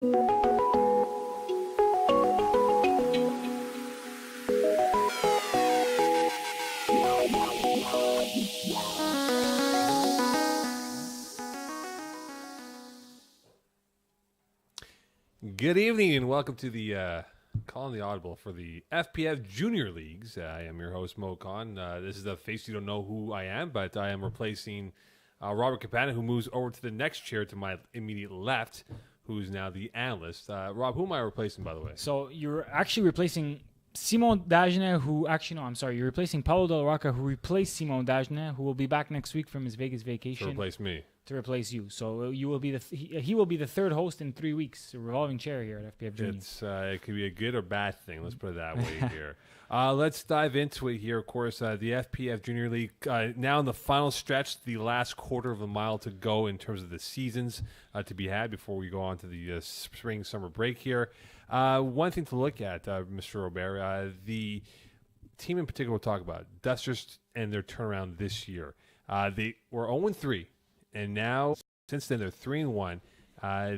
Good evening and welcome to the call on the Audible for the FPF Junior Leagues. I am your host, Mo Khan. This is the face you don't know who I am, but I am replacing Robert Capana, who moves over to the next chair to my immediate left, who's now the analyst. Rob, who am I replacing, by the way? So you're actually replacing Simon Dajne, you're replacing Paulo Del Rocca, who replaced Simon Dajne, who will be back next week from his Vegas vacation. To replace me. To replace you. So you will be he will be the third host in 3 weeks, a revolving chair here at FPF Junior. It could be a good or bad thing. Let's put it that way here. Let's dive into it here. Of course, the FPF Junior League now in the final stretch, the last quarter of a mile to go in terms of the seasons to be had before we go on to the spring-summer break here. One thing to look at, Mr. Robert, the team in particular we'll talk about, Dusters and their turnaround this year. They were 0-3. And now, since then, they're 3-1.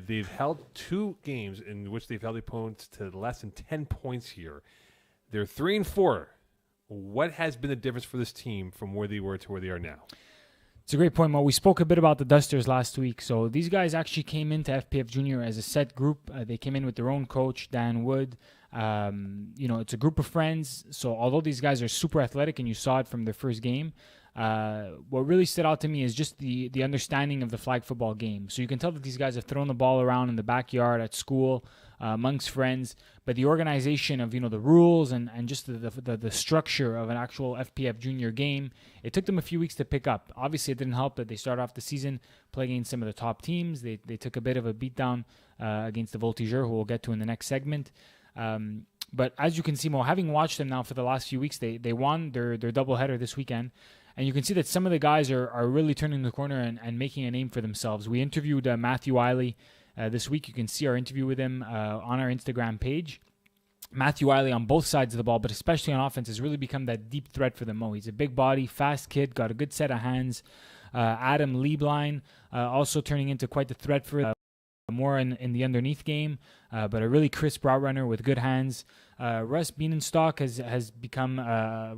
They've held 2 games in which they've held opponents to less than 10 points here. They're 3-4. What has been the difference for this team from where they were to where they are now? It's a great point, Mo. We spoke a bit about the Dusters last week. So these guys actually came into FPF Junior as a set group. They came in with their own coach, Dan Wood. It's a group of friends. So although these guys are super athletic, and you saw it from their first game, what really stood out to me is just the understanding of the flag football game. So you can tell that these guys have thrown the ball around in the backyard, at school, amongst friends, but the organization of the rules and just the structure of an actual FPF Junior game, it took them a few weeks to pick up. Obviously, it didn't help that they started off the season playing against some of the top teams. They took a bit of a beatdown against the Voltigeurs, who we'll get to in the next segment. But as you can see, Mo, having watched them now for the last few weeks, they won their doubleheader this weekend. And you can see that some of the guys are really turning the corner and making a name for themselves. We interviewed Matthew Wiley this week. You can see our interview with him on our Instagram page. Matthew Wiley on both sides of the ball, but especially on offense, has really become that deep threat for them. Mo, he's a big body, fast kid, got a good set of hands. Adam Lieblein also turning into quite the threat for more in the underneath game, but a really crisp route runner with good hands. Russ Bienenstock has become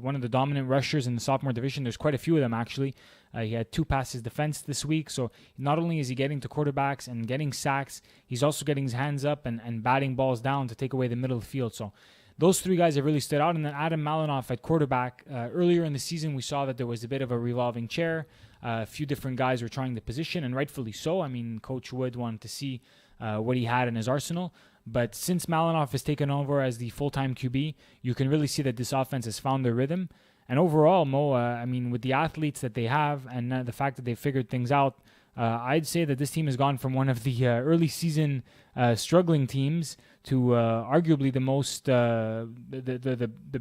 one of the dominant rushers in the sophomore division. There's quite a few of them, actually. He had 2 passes defense this week, so not only is he getting to quarterbacks and getting sacks, he's also getting his hands up and batting balls down to take away the middle of the field. So those 3 guys have really stood out. And then Adam Malinoff at quarterback. Earlier in the season, we saw that there was a bit of a revolving chair. A few different guys were trying the position, and rightfully so. I mean, Coach Wood wanted to see what he had in his arsenal. But since Malinoff has taken over as the full-time QB, you can really see that this offense has found their rhythm. And overall, Mo, with the athletes that they have and the fact that they've figured things out, I'd say that this team has gone from one of the early season struggling teams to arguably the most the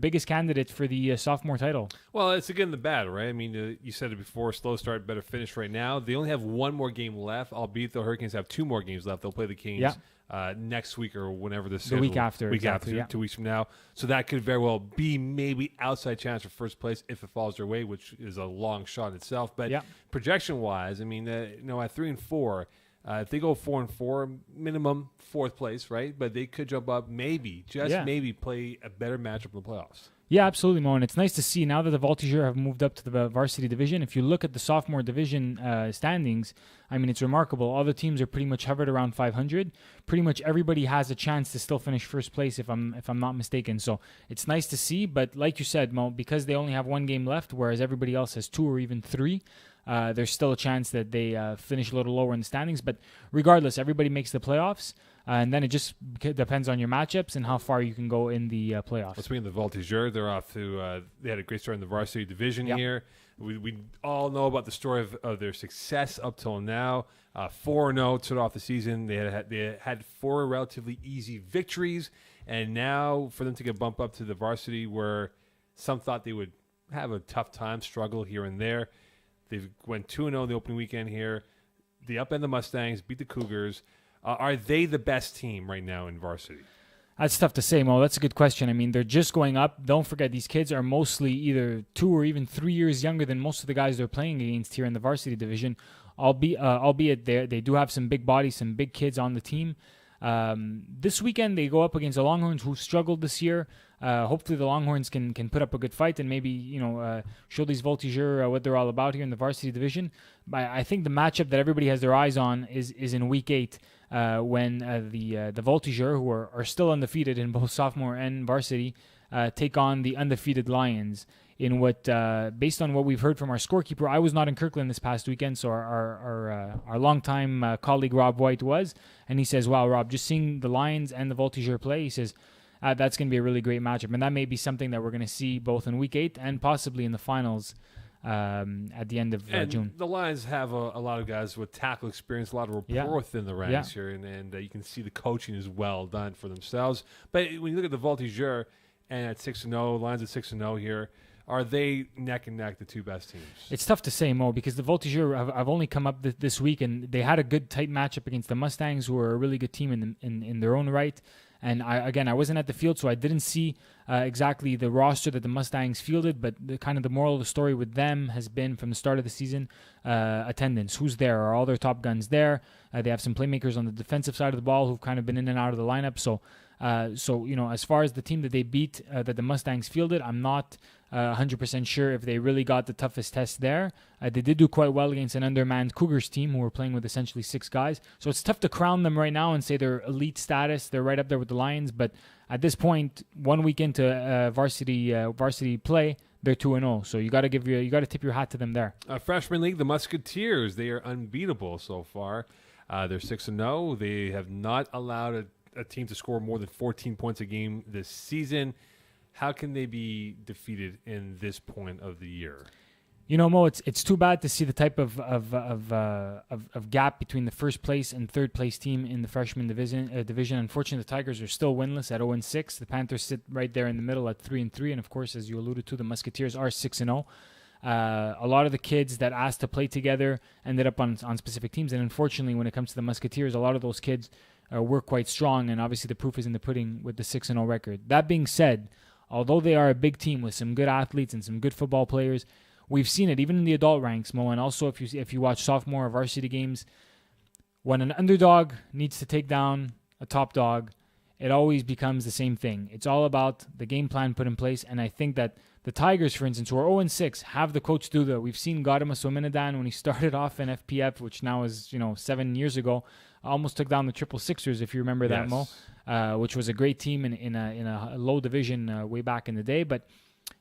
biggest candidate for the sophomore title. Well, it's again the bad, right? I mean, you said it before, slow start, better finish right now. They only have 1 more game left, albeit the Hurricanes have 2 more games left. They'll play the Canes next week or whenever the week after. 2 weeks from now. So that could very well be maybe outside chance for first place if it falls their way, which is a long shot in itself. But projection-wise, at 3-4, if they go 4-4, minimum 4th place, right? But they could jump up, maybe play a better matchup in the playoffs. Yeah, absolutely, Mo. And it's nice to see now that the Voltigeurs have moved up to the varsity division. If you look at the sophomore division standings, it's remarkable. All the teams are pretty much hovered around 500. Pretty much everybody has a chance to still finish first place, if I'm not mistaken. So it's nice to see. But like you said, Mo, because they only have 1 game left, whereas everybody else has 2 or even 3, there's still a chance that they finish a little lower in the standings. But regardless, everybody makes the playoffs. And then it just depends on your matchups and how far you can go in the playoffs. Well, speaking of the Voltigeurs, they're off to they had a great start in the varsity division here. We all know about the story of their success up till now. 4-0 to start off the season. They had 4 relatively easy victories, and now for them to get bumped up to the varsity, where some thought they would have a tough time, struggle here and there. They went 2-0 the opening weekend here. They upend the Mustangs, beat the Cougars. Are they the best team right now in varsity? That's tough to say, Mo. That's a good question. They're just going up. Don't forget, these kids are mostly either 2 or even 3 years younger than most of the guys they're playing against here in the varsity division, albeit they do have some big bodies, some big kids on the team. This weekend they go up against the Longhorns, who struggled this year. Hopefully the Longhorns can put up a good fight and maybe show these Voltigeurs what they're all about here in the varsity division. But I think the matchup that everybody has their eyes on is in week 8 when the Voltigeurs, who are still undefeated in both sophomore and varsity, take on the undefeated Lions. In what, based on what we've heard from our scorekeeper, I was not in Kirkland this past weekend, so our longtime colleague Rob White was, and he says, "Wow, Rob, just seeing the Lions and the Voltigeurs play," he says, that's going to be a really great matchup, and that may be something that we're going to see both in Week 8 and possibly in the finals at the end of June. The Lions have a lot of guys with tackle experience, a lot of rapport within the ranks here, and you can see the coaching is well done for themselves. But when you look at the Voltigeurs and at 6-0, Lions at 6-0 here, are they neck and neck the two best teams? It's tough to say, Mo, because the Voltigeurs have only come up this week, and they had a good tight matchup against the Mustangs, who are a really good team in their own right. And I wasn't at the field, so I didn't see exactly the roster that the Mustangs fielded, but the moral of the story with them has been from the start of the season, attendance. Who's there? Are all their top guns there? They have some playmakers on the defensive side of the ball who've kind of been in and out of the lineup. So as far as the team that they beat, that the Mustangs fielded, I'm not 100% sure if they really got the toughest test there. They did do quite well against an undermanned Cougars team who were playing with essentially 6 guys. So it's tough to crown them right now and say they're elite status. They're right up there with the Lions. But at this point, 1 week into varsity play, they're 2-0. So you got to tip your hat to them there. Freshman League, the Musketeers, they are unbeatable so far. They're 6-0. They have not allowed a team to score more than 14 points a game this season. How can they be defeated in this point of the year? Mo, it's too bad to see the type of gap between the first place and third place team in the freshman division. Unfortunately, the Tigers are still winless at 0-6. The Panthers sit right there in the middle at 3-3, and of course, as you alluded to, the Musketeers are 6-0. A lot of the kids that asked to play together ended up on specific teams, and unfortunately, when it comes to the Musketeers, a lot of those kids were quite strong, and obviously the proof is in the pudding with the 6-0 record. That being said, although they are a big team with some good athletes and some good football players, we've seen it even in the adult ranks, Mo, and also if you watch sophomore or varsity games, when an underdog needs to take down a top dog, it always becomes the same thing. It's all about the game plan put in place, and I think that the Tigers, for instance, who are 0-6, have the coach do that. We've seen Gautam Swaminathan when he started off in FPF, which now is 7 years ago, almost took down the Triple Sixers, if you remember that, Mo, which was a great team in a low division way back in the day. But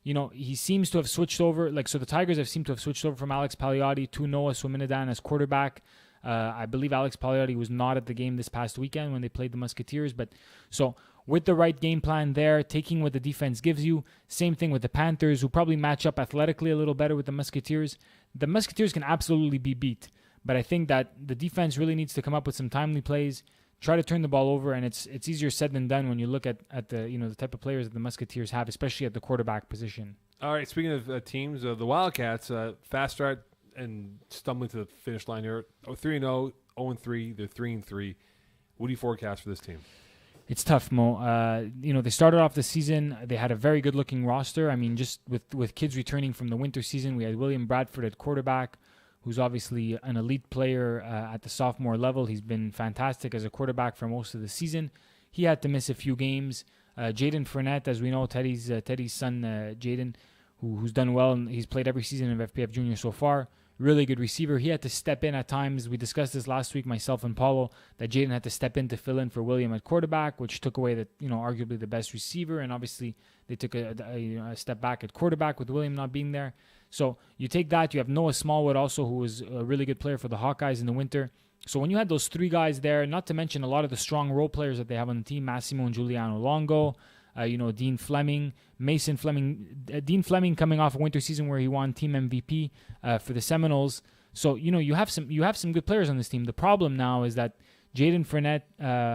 he seems to have switched over. So the Tigers seemed to have switched over from Alex Pagliatti to Noah Swaminathan as quarterback. I believe Alex Pagliatti was not at the game this past weekend when they played the Musketeers. But so with the right game plan there, taking what the defense gives you, same thing with the Panthers, who probably match up athletically a little better with the Musketeers. The Musketeers can absolutely be beat. But I think that the defense really needs to come up with some timely plays, try to turn the ball over, and it's easier said than done when you look at the the type of players that the Musketeers have, especially at the quarterback position. All right, speaking of teams, the Wildcats, fast start and stumbling to the finish line here. 3-0, 0-3, they're 3-3. What do you forecast for this team? It's tough, Mo. They started off the season. They had a very good-looking roster. I mean, just with kids returning from the winter season, we had William Bradford at quarterback, who's obviously an elite player at the sophomore level. He's been fantastic as a quarterback for most of the season. He had to miss a few games. Jaden Fournette, as we know, Teddy's son, Jaden, who's done well, and he's played every season of FPF Junior so far. Really good receiver. He had to step in at times. We discussed this last week, myself and Paulo, that Jaden had to step in to fill in for William at quarterback, which took away arguably the best receiver, and obviously they took a step back at quarterback with William not being there. So you take that. You have Noah Smallwood also, who was a really good player for the Hawkeyes in the winter. So when you had those 3 guys there, not to mention a lot of the strong role players that they have on the team, Massimo and Giuliano Longo, Dean Fleming, Mason Fleming, Dean Fleming coming off a winter season where he won team MVP for the Seminoles. So you have some good players on this team. The problem now is that Jaden Fournette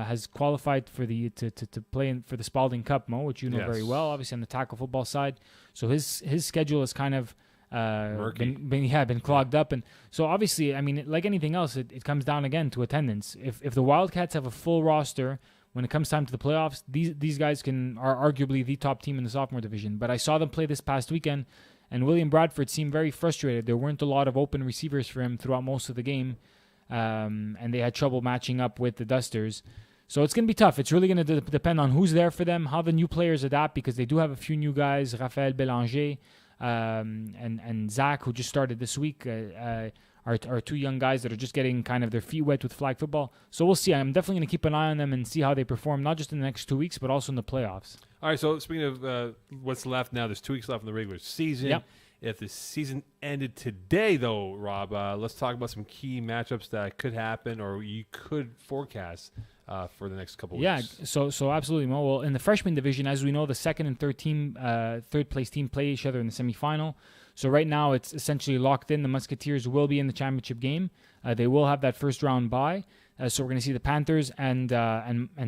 has qualified for to play for the Spalding Cup, Mo, which you know very well, obviously on the tackle football side. So his schedule is kind of been clogged up, and so obviously, I mean, like anything else, it comes down again to attendance. If the Wildcats have a full roster when it comes time to the playoffs, these guys are arguably the top team in the sophomore division. But I saw them play this past weekend, and William Bradford seemed very frustrated. There weren't a lot of open receivers for him throughout most of the game, and they had trouble matching up with the Dusters. So it's going to be tough. It's really going to depend on who's there for them, how the new players adapt, because they do have a few new guys, Raphaël Bélanger and Zach, who just started this week, are two young guys that are just getting kind of their feet wet with flag football. So we'll see. I'm definitely going to keep an eye on them and see how they perform, not just in the next 2 weeks, but also in the playoffs. All right, so speaking of what's left now, there's 2 weeks left in the regular season. Yep. If the season ended today, though, Rob, let's talk about some key matchups that could happen or you could forecast for the next couple weeks. Yeah, so absolutely, Mo. Well, in the freshman division, as we know, the second and third place team play each other in the semifinal. So right now, it's essentially locked in. The Musketeers will be in the championship game. They will have that first round bye. So we're going to see the Panthers and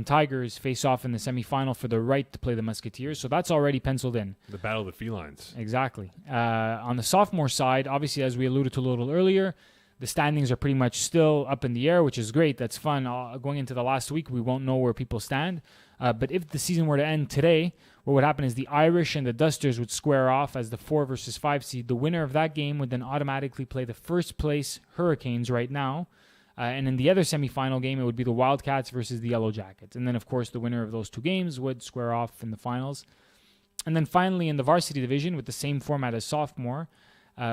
Tigers face off in the semifinal for the right to play the Musketeers. So that's already penciled in. The battle of the felines. Exactly. On the sophomore side, obviously, as we alluded to a little earlier, the standings are pretty much still up in the air, which is great. That's fun. Going into the last week, we won't know where people stand. But if the season were to end today, what would happen is the Irish and the Dusters would square off as the 4 versus 5 seed. The winner of that game would then automatically play the first place Hurricanes right now. And in the other semifinal game, it would be the Wildcats versus the Yellow Jackets. And then, of course, the winner of those 2 games would square off in the finals. And then finally, in the varsity division, with the same format as sophomore,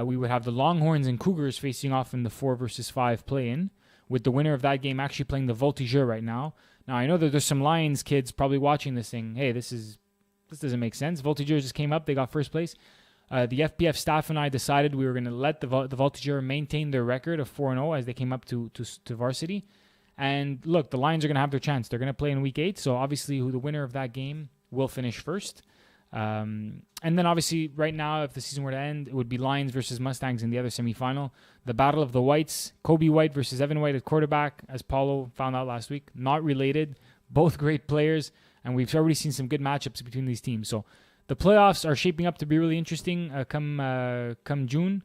we would have the Longhorns and Cougars facing off in the 4 versus 5 play-in, with the winner of that game actually playing the Voltigeurs right now. Now, I know that there's some Lions kids probably watching this saying, hey, this doesn't make sense. Voltigeurs just came up. They got first place. The FPF staff and I decided we were going to let the Voltigeurs maintain their record of 4-0 as they came up to varsity. And look, the Lions are going to have their chance. They're going to play in week 8. So obviously, the winner of that game will finish first. And then obviously, right now, if the season were to end, it would be Lions versus Mustangs in the other semifinal. The battle of the Whites, Kobe White versus Evan White at quarterback, as Paulo found out last week. Not related. Both great players. And we've already seen some good matchups between these teams. So the playoffs are shaping up to be really interesting come June.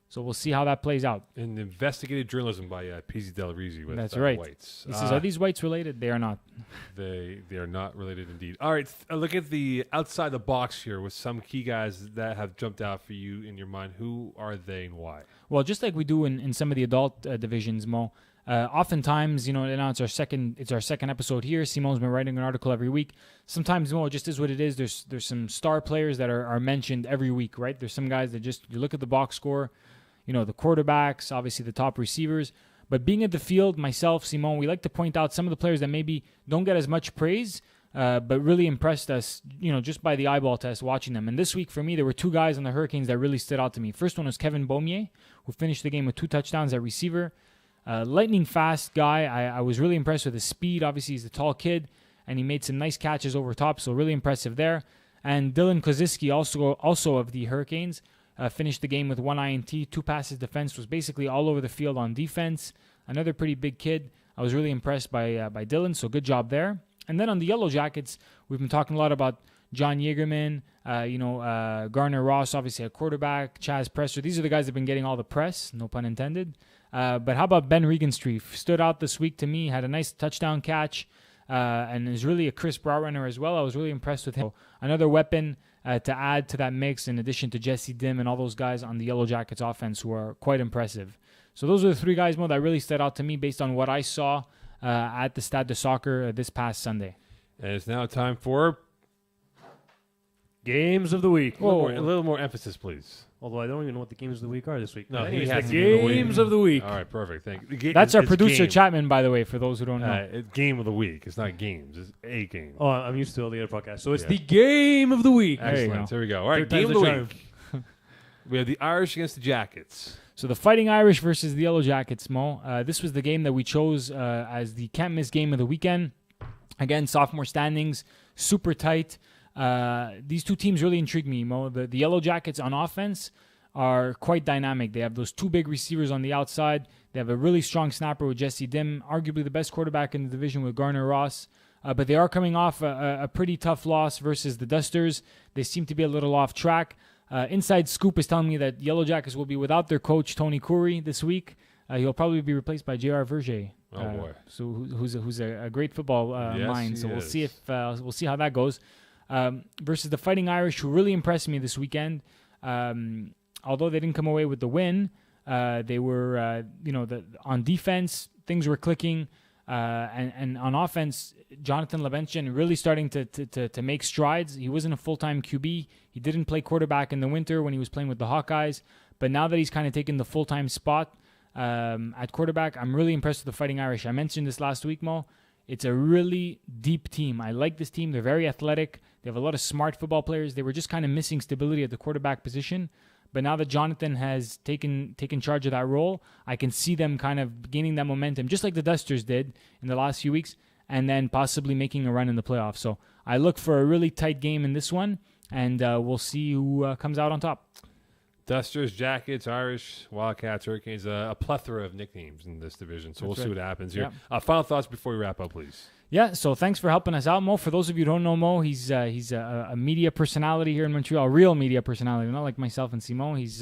So we'll see how that plays out. And investigative journalism by PZ Del Rizzi with That's right. Whites. He says, are these Whites related? They are not. They are not related indeed. All right, look at the outside the box here with some key guys that have jumped out for you in your mind. Who are they and why? Well, just like we do in some of the adult divisions, Mo, oftentimes, now it's our second episode here. Simon's been writing an article every week. Sometimes, Mo, it just is what it is. There's some star players that are mentioned every week, right? There's some guys that you look at the box score, the quarterbacks, obviously the top receivers. But being at the field, myself, Simon, we like to point out some of the players that maybe don't get as much praise, but really impressed us, just by the eyeball test watching them. And this week for me, there were 2 guys on the Hurricanes that really stood out to me. First one was Kevin Beaumier, who finished the game with 2 touchdowns at receiver. Lightning fast guy. I was really impressed with his speed. Obviously, he's a tall kid, and he made some nice catches over top, so really impressive there. And Dylan Koziski, also of the Hurricanes, finished the game with 1 INT, 2 passes defense, was basically all over the field on defense. Another pretty big kid. I was really impressed by Dylan, so good job there. And then on the Yellow Jackets, we've been talking a lot about John Yeagerman, Garner Ross, obviously a quarterback, Chaz Presser. These are the guys that have been getting all the press, no pun intended. But how about Ben Regenstreef? Stood out this week to me, had a nice touchdown catch, and is really a crisp route runner as well. I was really impressed with him. Another weapon to add to that mix, in addition to Jesse Dim and all those guys on the Yellow Jackets offense who are quite impressive. So those are the 3 guys, Mo, that really stood out to me based on what I saw at the Stade de Soccer this past Sunday. And it's now time for Games of the Week. a little more emphasis, please. Although I don't even know what the games of the week are this week. No, Anyways, he has the to give it games of the week. All right, perfect. Thank you. That's our producer, game. Chapman, by the way, for those who don't know. It's game of the week. It's not games. It's a game. Oh, I'm used to all the other podcasts. So it's the game of the week. There you go. Excellent. There we go. All right, Third game of time's the the week. We have the Irish against the Jackets. So the Fighting Irish versus the Yellow Jackets, Mo. This was the game that we chose as the can't miss game of the weekend. Again, sophomore standings, super tight. These 2 teams really intrigue me, Mo. The Yellow Jackets on offense are quite dynamic. They have those 2 big receivers on the outside. They have a really strong snapper with Jesse Dim, arguably the best quarterback in the division with Garner Ross. But they are coming off a pretty tough loss versus the Dusters. They seem to be a little off track. Inside Scoop is telling me that Yellow Jackets will be without their coach, Tony Khoury, this week. He'll probably be replaced by J.R. Verger. Oh, boy. So who's a great football mind. So we'll see we'll see how that goes. Versus the Fighting Irish, who really impressed me this weekend. Although they didn't come away with the win, they were, on defense, things were clicking. And on offense, Jonathan Lavention really starting to make strides. He wasn't a full-time QB. He didn't play quarterback in the winter when he was playing with the Hawkeyes. But now that he's kind of taken the full-time spot at quarterback, I'm really impressed with the Fighting Irish. I mentioned this last week, Mo. It's a really deep team. I like this team. They're very athletic. They have a lot of smart football players. They were just kind of missing stability at the quarterback position. But now that Jonathan has taken charge of that role, I can see them kind of gaining that momentum, just like the Dusters did in the last few weeks, and then possibly making a run in the playoffs. So I look for a really tight game in this one, and we'll see who comes out on top. Dusters, Jackets, Irish, Wildcats, Hurricanes, a plethora of nicknames in this division. So we'll see what happens here. Final thoughts before we wrap up, please. Yeah, so thanks for helping us out, Mo. For those of you who don't know Mo, he's a media personality here in Montreal, a real media personality, not like myself and Simon. He's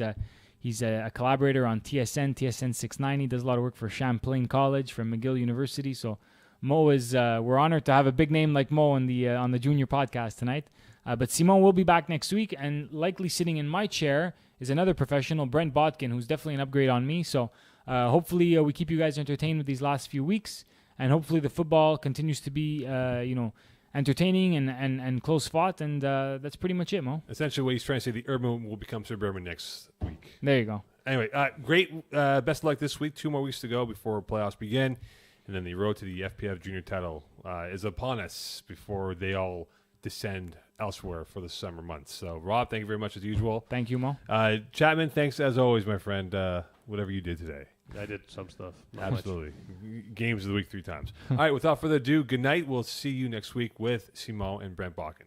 a collaborator on TSN 690, does a lot of work for Champlain College, from McGill University. So Mo is, we're honored to have a big name like Mo on the junior podcast tonight. But Simon will be back next week, and likely sitting in my chair is another professional, Brent Botkin, who's definitely an upgrade on me. So hopefully we keep you guys entertained with these last few weeks. And hopefully the football continues to be, entertaining and close fought. And that's pretty much it, Mo. Essentially what he's trying to say, the urban will become suburban next week. There you go. Anyway, great. Best of luck this week. 2 more weeks to go before playoffs begin. And then the road to the FPF junior title is upon us before they all descend elsewhere for the summer months. So, Rob, thank you very much as usual. Thank you, Mo. Chapman, thanks as always, my friend. Whatever you did today. I did some stuff. Absolutely. Games of the week 3 times. All right, without further ado, good night. We'll see you next week with Simon and Brent Bakken.